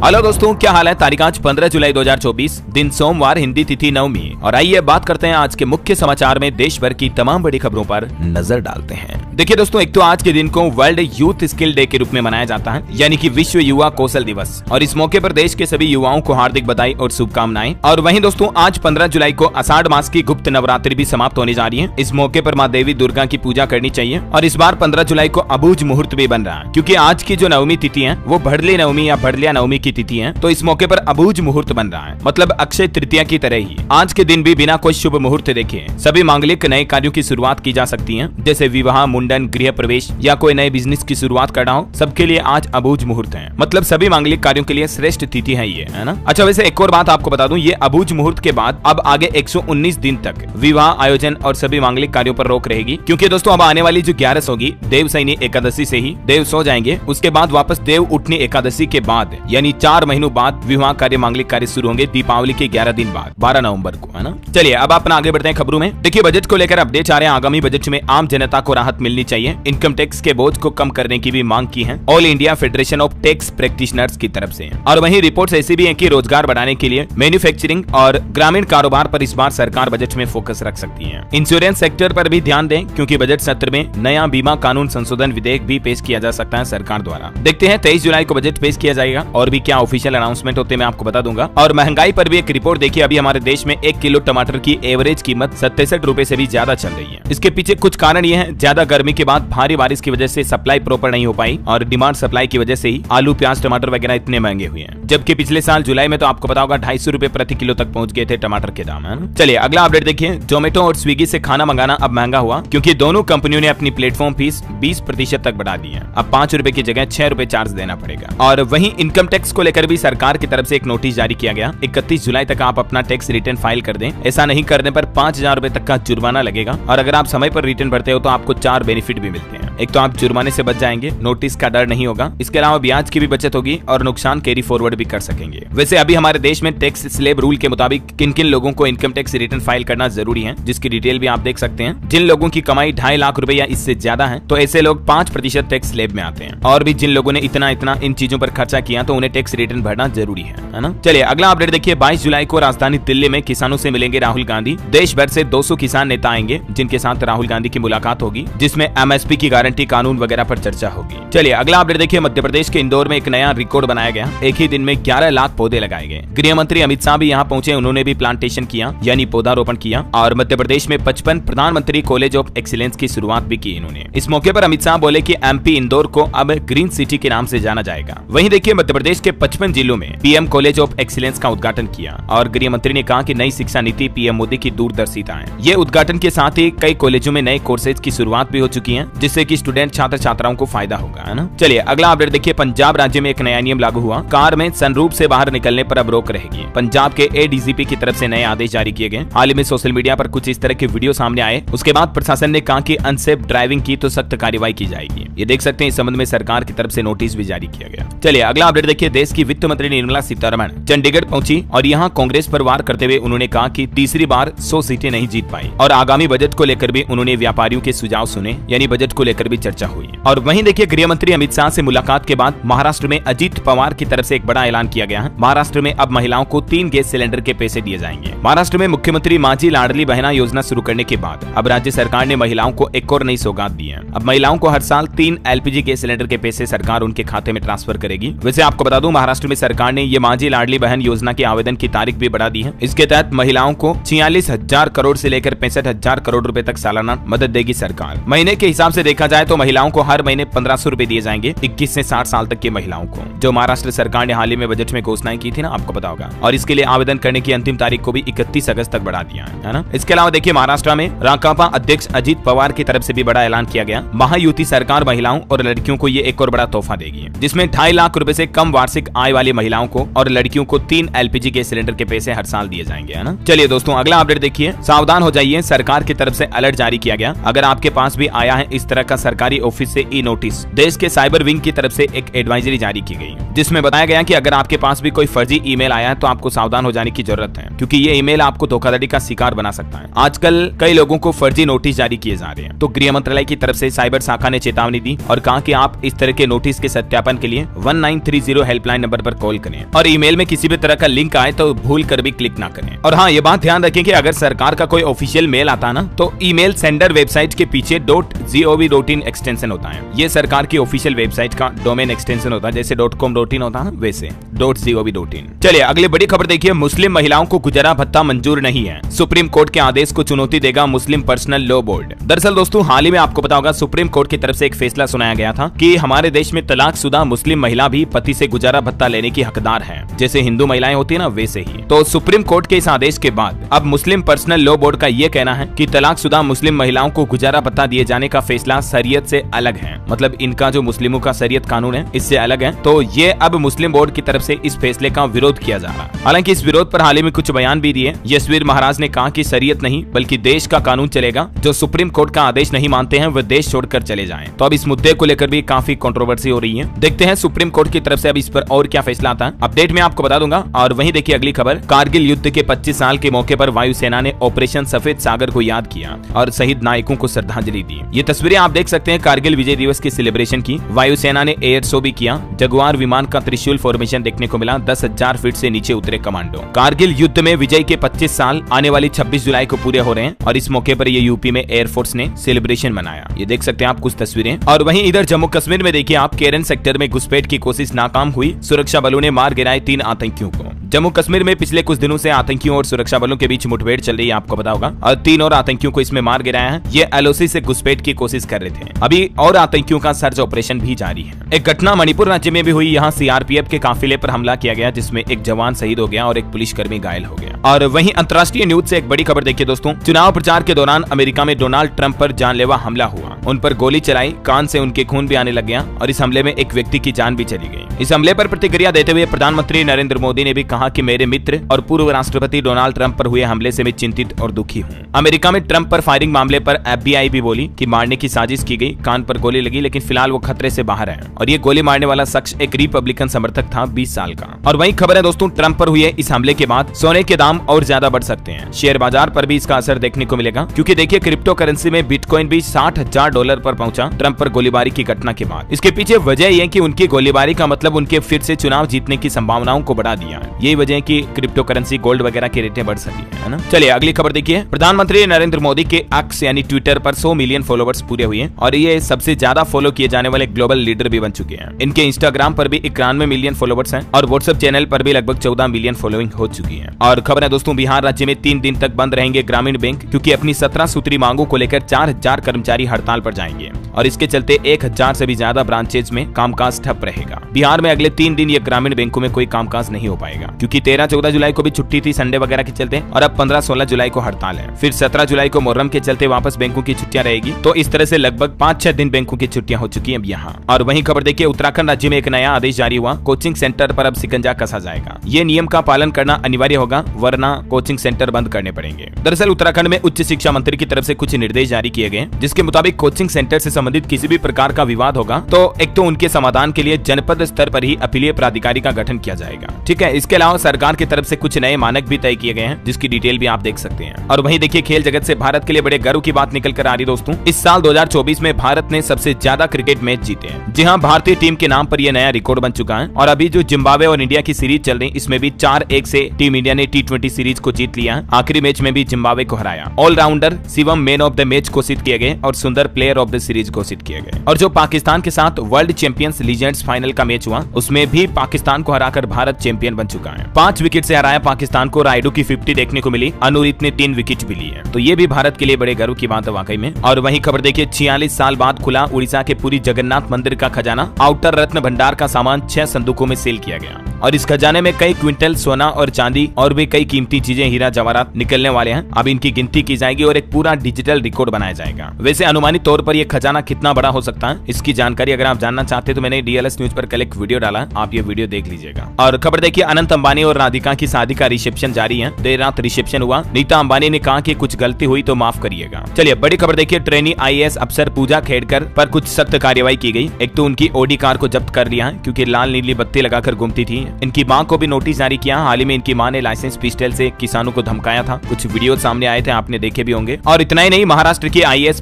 Hello दोस्तों, क्या हाल है। तारीख आज 15 जुलाई 2024, दिन सोमवार, हिंदी तिथि नवमी। और आइए बात करते हैं आज के मुख्य समाचार में देश भर की तमाम बड़ी खबरों पर नजर डालते हैं। देखिए दोस्तों, एक तो आज के दिन को वर्ल्ड यूथ स्किल डे के रूप में मनाया जाता है, यानी कि विश्व युवा कौशल दिवस। और इस मौके पर देश के सभी युवाओं को हार्दिक बधाई और शुभकामनाएं। और वहीं दोस्तों, आज 15 जुलाई को आषाढ़ मास की गुप्त नवरात्रि भी समाप्त होने जा रही है। इस मौके पर माँ देवी दुर्गा की पूजा करनी चाहिए। और इस बार 15 जुलाई को अबूझ मुहूर्त भी बन रहा है, क्योंकि आज की जो नवमी तिथि है वो भड़ली नवमी या भड़लिया नवमी की तिथि है। तो इस मौके पर अबूझ मुहूर्त बन रहा है, मतलब अक्षय तृतीया की तरह ही आज के दिन भी बिना कोई शुभ मुहूर्त देखे सभी मांगलिक नए कार्यों की शुरुआत की जा सकती है, जैसे विवाह, मुंडन, गृह प्रवेश या कोई नए बिजनेस की शुरुआत करना हो, सबके लिए आज अबूझ मुहूर्त है। मतलब सभी मांगलिक कार्यों के लिए श्रेष्ठ तिथि है ये, है ना। अच्छा, वैसे एक और बात आपको बता दूं, ये अबूझ मुहूर्त के बाद अब आगे 119 दिन तक विवाह आयोजन और सभी मांगलिक कार्यों पर रोक रहेगी, क्योंकि दोस्तों अब आने वाली जो 11 होगी देवशयनी एकादशी से ही देव सो जाएंगे। उसके बाद वापस देव उठनी एकादशी के बाद यानी 4 महीनों बाद विवाह कार्य, मांगलिक कार्य शुरू होंगे दीपावली के 11 दिन बाद, 12 नवंबर को, है ना। चलिए अब अपना आगे बढ़ते हैं खबरों में। देखिए, बजट को लेकर अपडेट आ रहे हैं। आगामी बजट में आम जनता को राहत मिलनी चाहिए। इनकम टैक्स के बोझ को कम करने की भी मांग की है all India federation of tax practitioners की तरफ से। और वहीं रिपोर्ट्स ऐसी भी हैं कि रोजगार बढ़ाने के लिए मैन्युफैक्चरिंग और ग्रामीण कारोबार पर इस बार सरकार बजट में फोकस रख सकती है। इंश्योरेंस सेक्टर पर भी ध्यान दें, क्योंकि बजट सत्र में नया बीमा कानून संशोधन विधेयक भी पेश किया जा सकता है सरकार द्वारा। देखते हैं 23 जुलाई को बजट पेश किया जाएगा और भी क्या ऑफिशियल अनाउंसमेंट होते मैं आपको बता दूंगा। और महंगाई पर भी एक रिपोर्ट देखिए। अभी हमारे देश में 1 किलो टमाटर की एवरेज कीमत 67 रुपए से भी ज्यादा चल रही है। इसके पीछे कुछ कारण ये है, ज्यादा गर्मी के बाद भारी बारिश की वजह से सप्लाई प्रॉपर नहीं हो पाई और डिमांड सप्लाई की वजह से ही आलू, प्याज, टमाटर वगैरह इतने महंगे हुए हैं। जबकि पिछले साल जुलाई में तो आपको पता होगा 250 रुपए प्रति किलो तक पहुंच गए थे टमाटर के दाम, है ना। चलिए अगला अपडेट देखिए। जोमेटो और स्विगी से खाना मंगाना अब महंगा हुआ, क्योंकि दोनों कंपनियों ने अपनी प्लेटफॉर्म फीस 20% तक बढ़ा दी है। अब 5 रुपए की जगह 6 रुपए चार्ज देना पड़ेगा। और वहीं इनकम टैक्स को लेकर भी सरकार की तरफ से एक नोटिस जारी किया गया। 31 जुलाई तक आप अपना टैक्स रिटर्न फाइल कर दें। ऐसा नहीं करने पर 5000 रुपए तक का जुर्माना लगेगा। और अगर आप समय पर रिटर्न भरते हो तो आपको 4 बेनिफिट भी मिलते हैं। एक तो आप जुर्माने से बच जाएंगे, नोटिस का डर नहीं होगा, इसके अलावा ब्याज की भी बचत होगी और नुकसान कैरी फॉरवर्ड भी कर सकेंगे। वैसे अभी हमारे देश में टैक्स स्लैब रूल के मुताबिक किन किन लोगों को इनकम टैक्स रिटर्न फाइल करना जरूरी है, जिसकी डिटेल भी आप देख सकते हैं। जिन लोगों की कमाई 2.5 लाख रुपए या इससे ज्यादा है तो ऐसे लोग 5% टैक्स स्लैब में आते हैं। और भी जिन लोगों ने इतना इन चीजों पर खर्चा किया तो उन्हें टैक्स रिटर्न भरना जरूरी है ना। चलिए अगला अपडेट देखिए। 22 जुलाई को राजधानी दिल्ली में किसानों से मिलेंगे राहुल गांधी। देश भर से 200 किसान नेता आएंगे, जिनके साथ राहुल गांधी की मुलाकात होगी, जिसमें MSP की गारंटी, कानून वगैरह पर चर्चा होगी। चलिए अगला अपडेट देखिए। मध्य प्रदेश के इंदौर में एक नया रिकॉर्ड बनाया गया। एक ही दिन में 11 लाख पौधे लगाए गए। गृह मंत्री अमित शाह भी यहाँ पहुंचे, उन्होंने भी प्लांटेशन किया, यानी पौधारोपण किया। और मध्य प्रदेश में 55 प्रधानमंत्री कॉलेज ऑफ एक्सीलेंस की शुरुआत भी की इन्होंने। इस मौके पर अमित शाह बोले कि MP इंदौर को अब ग्रीन सिटी के नाम से जाना जाएगा। वहीं देखिए, मध्य प्रदेश के 55 जिलों में PM कॉलेज ऑफ एक्सीलेंस का उद्घाटन किया। और गृह मंत्री ने कहा कि नई शिक्षा नीति PM मोदी की दूरदर्शिता है। ये उद्घाटन के साथ ही कई कॉलेजों में नए कोर्सेज की शुरुआत भी हो चुकी है, जिससे कि स्टूडेंट, छात्र छात्राओं को फायदा होगा, है ना। चलिए अगला अपडेट देखिए। पंजाब राज्य में एक नया नियम लागू हुआ। कार में सनरूफ से बाहर निकलने पर अब रोक रहेगी। पंजाब के ADGP की तरफ से नए आदेश जारी किए गए। हाल ही में सोशल मीडिया पर कुछ इस तरह के वीडियो सामने आए। उसके बाद प्रशासन ने कहा कि अनसेफ ड्राइविंग की तो सख्त कार्रवाई की जाएगी। ये देख सकते हैं, इस संबंध में सरकार की तरफ से नोटिस भी जारी किया गया। चलिए अगला अपडेट देखिए। देश की वित्त मंत्री निर्मला सीतारमण चंडीगढ़ पहुंची और यहाँ कांग्रेस पर वार करते हुए उन्होंने कहा कि तीसरी बार 100 सीटें नहीं जीत पाई। और आगामी बजट को लेकर भी उन्होंने व्यापारियों के सुझाव सुने, यानी बजट को लेकर भी चर्चा हुई। और वहीं देखिए, गृह मंत्री अमित शाह से मुलाकात के बाद महाराष्ट्र में अजीत पवार की तरफ से एक बड़ा ऐलान किया गया है। महाराष्ट्र में अब महिलाओं को 3 गैस सिलेंडर के पैसे दिए जाएंगे। महाराष्ट्र में मुख्यमंत्री माझी लाडली बहना योजना शुरू करने के बाद अब राज्य सरकार ने महिलाओं को एक और नई सौगात दी है। अब महिलाओं को हर साल 3 LPG गैस सिलेंडर के पैसे सरकार उनके खाते में ट्रांसफर करेगी। वैसे आपको बता दूं, महाराष्ट्र में सरकार ने ये माझी लाडली बहन योजना के आवेदन की तारीख भी बढ़ा दी है। इसके तहत महिलाओं को 46,000 करोड़ से लेकर 65,000 करोड़ रुपए तक सालाना मदद देगी सरकार। महीने के हिसाब से देखा जाए तो महिलाओं को हर महीने 1500 रुपए दिए जाएंगे 21 से 60 साल तक की महिलाओं को, जो महाराष्ट्र सरकार ने हाल ही में बजट में घोषणाएं की थी ना, आपको पता होगा। और इसके लिए आवेदन करने की अंतिम तारीख को भी 31 अगस्त तक बढ़ा दिया है ना। इसके अलावा देखिए, महाराष्ट्र में राकांपा अध्यक्ष अजीत पवार की तरफ से भी बड़ा ऐलान किया गया। महायुति सरकार महिलाओं और लड़कियों को ये एक और बड़ा तोहफा देगी, जिसमें 2.5 लाख रुपए से कम वार्षिक आय वाली महिलाओं को और लड़कियों को 3 LPG गैस सिलेंडर के पैसे हर साल दिए जाएंगे, है ना। चलिए दोस्तों अगला अपडेट देखिए। सावधान हो जाइए, सरकार की तरफ से अलर्ट जारी किया गया। अगर आपके पास भी आया है इस तरह का सरकारी ऑफिस से ई नोटिस। देश के साइबर विंग की तरफ से एक एडवाइजरी जारी की गई जिसमें बताया गया कि अगर आपके पास भी कोई फर्जी ईमेल आया है तो आपको सावधान हो जाने की जरूरत है, क्योंकि ये ईमेल आपको धोखाधड़ी का शिकार बना सकता है। आजकल कई लोगों को फर्जी नोटिस जारी किए जा रहे हैं, तो गृह मंत्रालय की तरफ से साइबर शाखा ने चेतावनी दी और कहा कि आप इस तरह के नोटिस के सत्यापन के लिए 1930 हेल्पलाइन नंबर पर कॉल करें और ईमेल में किसी भी तरह का लिंक आए तो भूल कर भी क्लिक ना करें। और हाँ, ये बात ध्यान रखें कि अगर सरकार का कोई ऑफिशियल मेल आता है ना, तो ईमेल सेंडर वेबसाइट के पीछे .gov.in एक्सटेंशन होता है। ये सरकार की ऑफिशियल वेबसाइट का डोमेन एक्सटेंशन होता है, जैसे .com.in होता है वैसे .gov.in। चलिए अगली बड़ी खबर देखिए, मुस्लिम महिलाओं को गुजारा भत्ता मंजूर नहीं है, सुप्रीम कोर्ट के आदेश को चुनौती देगा मुस्लिम पर्सनल लॉ बोर्ड। दरअसल दोस्तों, हाल ही में आपको पता होगा सुप्रीम कोर्ट की तरफ से एक फैसला सुनाया गया था कि हमारे देश में तलाकशुदा मुस्लिम महिला भी पति से गुजारा भत्ता लेने की हकदार है, जैसे हिंदू महिलाएं होती है ना वैसे ही। तो सुप्रीम कोर्ट के इस आदेश के बाद अब मुस्लिम पर्सनल लॉ बोर्ड का ये कहना है कि तलाकशुदा मुस्लिम महिलाओं को गुजारा भत्ता दिए जाने का फैसला शरीयत से अलग है, मतलब इनका जो मुस्लिमों का शरीयत कानून है इससे अलग है। तो ये अब मुस्लिम बोर्ड की तरफ से इस फैसले का विरोध किया जा रहा है। हालांकि इस विरोध पर हाल ही में कुछ बयान भी दिए। यशवीर महाराज ने कहा कि शरीयत नहीं बल्कि देश का कानून चलेगा, जो सुप्रीम कोर्ट का आदेश नहीं मानते हैं वह देश छोड़कर चले जाएं। तो अब इस मुद्दे को लेकर भी काफी कंट्रोवर्सी हो रही है। देखते हैं सुप्रीम कोर्ट की तरफ से अब इस पर और क्या फैसला आता है, अपडेट में आपको बता दूंगा। और वहीं देखिए अगली खबर, कारगिल युद्ध के 25 साल के मौके पर वायुसेना ने ऑपरेशन सफेद सागर को याद किया और शहीद नायकों को श्रद्धांजलि दी। ये तस्वीरें आप देख सकते हैं कारगिल विजय दिवस की सेलिब्रेशन की। वायुसेना ने एयर शो भी किया। जगुआर विमान का त्रिशूल फॉर्मेशन देखने को मिला। 10,000 फीट से नीचे उतरे कमांडो। कारगिल युद्ध में विजय के 25 साल आने वाली 26 जुलाई को पूरे हो रहे हैं और इस मौके पर ये यूपी में एयरफोर्स ने सेलिब्रेशन मनाया। ये देख सकते हैं आप कुछ तस्वीरें। और वहीं इधर जम्मू कश्मीर में देखिए आप, केरन सेक्टर में घुसपैठ की कोशिश नाकाम हुई। सुरक्षा बलों ने मार गिराए 3 आतंकियों को। जम्मू कश्मीर में पिछले कुछ दिनों से आतंकियों और सुरक्षा बलों के बीच मुठभेड़ चल रही है, आपको पता होगा, और 3 और आतंकियों को इसमें मार गिराया है। ये एलओसी से घुसपैठ की कोशिश कर रहे थे। अभी और आतंकियों का सर्च ऑपरेशन भी जारी है। एक घटना मणिपुर राज्य में भी हुई। यहाँ सीआरपीएफ के काफिले पर हमला किया गया जिसमें एक जवान शहीद हो गया और एक पुलिसकर्मी घायल हो गया। और वहीं अंतर्राष्ट्रीय न्यूज से एक बड़ी खबर देखिए दोस्तों, चुनाव प्रचार के दौरान अमेरिका में डोनाल्ड ट्रंप पर जानलेवा हमला हुआ। उन पर गोली चलाई, कान से उनके खून भी आने लग गया और इस हमले में एक व्यक्ति की जान भी चली गई। इस हमले पर प्रतिक्रिया देते हुए प्रधानमंत्री नरेंद्र मोदी ने भी कहा कि मेरे मित्र और पूर्व राष्ट्रपति डोनाल्ड ट्रंप पर हुए हमले से मैं चिंतित और दुखी हूँ। अमेरिका में ट्रंप पर फायरिंग मामले पर FBI भी बोली कि मारने की साजिश की गई, कान पर गोली लगी, लेकिन फिलहाल वो खतरे से बाहर है। और ये गोली मारने वाला शख्स एक रिपब्लिकन समर्थक था 20 साल का। और वहीं खबर है दोस्तों, ट्रंप पर हुए इस हमले के बाद सोने के दाम और ज्यादा बढ़ सकते हैं। शेयर बाजार पर भी इसका असर देखने को मिलेगा, क्योंकि देखिए क्रिप्टो करेंसी में बिटकॉइन भी $60,000 पर पहुंचा ट्रंप पर गोलीबारी की घटना के बाद। इसके पीछे वजह यह कि उनकी गोलीबारी का मतलब उनके फिर से चुनाव जीतने की संभावनाओं को बढ़ा दिया है। यही वजह है कि क्रिप्टो करेंसी, गोल्ड वगैरह की रेटें बढ़ सकी है ना। चलिए अगली खबर देखिए, प्रधानमंत्री नरेंद्र मोदी के एक्स यानी ट्विटर पर 100 मिलियन फॉलोवर्स पूरे हुए और ये सबसे ज्यादा फॉलो किए जाने वाले ग्लोबल लीडर भी बन चुके हैं। इनके इंस्टाग्राम पर भी 91 मिलियन फॉलोवर्स हैं और व्हाट्सएप चैनल पर भी लगभग 14 मिलियन फॉलोइंग हो चुकी है। और खबर है दोस्तों, बिहार राज्य में 3 दिन तक बंद रहेंगे ग्रामीण बैंक, क्योंकि अपनी 17 सूत्री मांगों को लेकर 4000 कर्मचारी हड़ताल पर जाएंगे और इसके चलते 1000 से भी ज्यादा ब्रांचेज में कामकाज ठप रहेगा। बिहार में अगले 3 दिन ये ग्रामीण बैंकों में कोई कामकाज नहीं हो पाएगा, क्योंकि 13-14 जुलाई को भी छुट्टी थी संडे वगैरह के चलते, और अब 15-16 जुलाई को हड़ताल है। फिर 17 जुलाई को मुहर्रम के चलते वापस बैंकों की छुट्टियां रहेगी। तो इस तरह से लगभग 5-6 दिन बैंकों की छुट्टियां हो चुकी हैं अब यहाँ। और वहीं खबर देखिए, उत्तराखंड राज्य में एक नया आदेश जारी हुआ, कोचिंग सेंटर पर अब शिकंजा कसा जाएगा। ये नियम का पालन करना अनिवार्य होगा, वरना कोचिंग सेंटर बंद करने पड़ेंगे। दरअसल उत्तराखंड में उच्च शिक्षा मंत्री की तरफ से कुछ निर्देश जारी किए गए, जिसके मुताबिक कोचिंग सेंटर से संबंधित किसी भी प्रकार का विवाद होगा तो एक तो उनके समाधान के लिए जनपद स्तर पर ही अपीलीय प्राधिकारी का गठन किया जाएगा। ठीक है, इसके अलावा सरकार की तरफ से कुछ नए मानक भी तय किए गए हैं, जिसकी डिटेल भी आप देख सकते हैं। और वहीं देखिए, खेल जगत से भारत के लिए बड़े गर्व की बात निकल कर आ रही दोस्तों। इस साल 2024 में भारत ने सबसे ज्यादा क्रिकेट मैच जीते हैं। जी हाँ, भारतीय टीम के नाम पर यह नया रिकॉर्ड बन चुका है। और अभी जो जिम्बाब्वे और इंडिया की सीरीज चल रही, इसमें भी 4-1 से टीम इंडिया ने T20 सीरीज को जीत लिया है। आखिरी मैच में भी जिम्बाब्वे को हराया। Allrounder Shivam man of the match घोषित किए गए और सुंदर प्लेयर ऑफ द सीरीज घोषित किए गए। और जो पाकिस्तान के साथ वर्ल्ड चैंपियंस लीजेंड्स फाइनल का मैच हुआ, उसमें भी पाकिस्तान को हराकर भारत चैंपियन बन चुका है। 5 विकेट से हराया पाकिस्तान को। रायडू की 50 देखने को मिली, अनुरीत ने 3 विकेट भी ली है। तो ये भी भारत के लिए बड़े गर्व की बात है वाकई में। और वहीं खबर देखिए, 46 साल बाद खुला उड़ीसा के पुरी जगन्नाथ मंदिर का खजाना। आउटर रत्न भंडार का सामान 6 संदूकों में सेल किया गया। और इस खजाने में कई क्विंटल सोना और चांदी और भी कई कीमती चीजें, हीरा जवाहरात निकलने वाले हैं। अब इनकी गिनती की जाएगी और एक पूरा डिजिटल रिकॉर्ड बनाया जाएगा। वैसे अनुमानित तौर पर यह खजाना कितना बड़ा हो सकता है, इसकी जानकारी अगर आप जानना चाहते हैं तो मैंने DLS न्यूज पर कल एक वीडियो डाला, आप ये वीडियो देख लीजिएगा। और खबर देखिए, अनंत अंबानी और राधिका की शादी का रिसेप्शन जारी है। देर रात रिसेप्शन हुआ। नीता अंबानी ने कहा कि कुछ गलती हुई तो माफ करिएगा। चलिए बड़ी खबर देखिए, ट्रेनी IAS अफसर पूजा खेड़कर पर कुछ सख्त कार्रवाई की गई। एक तो उनकी ओडी कार को जब्त कर लिया है क्योंकि लाल नीली बत्ती लगाकर घूमती थी। इनकी मां को भी नोटिस जारी किया। हाल ही में इनकी मां ने लाइसेंस पिस्टल से किसानों को धमकाया था। कुछ वीडियो सामने आए थे, आपने देखे भी होंगे। और इतना ही नहीं, महाराष्ट्र की IAS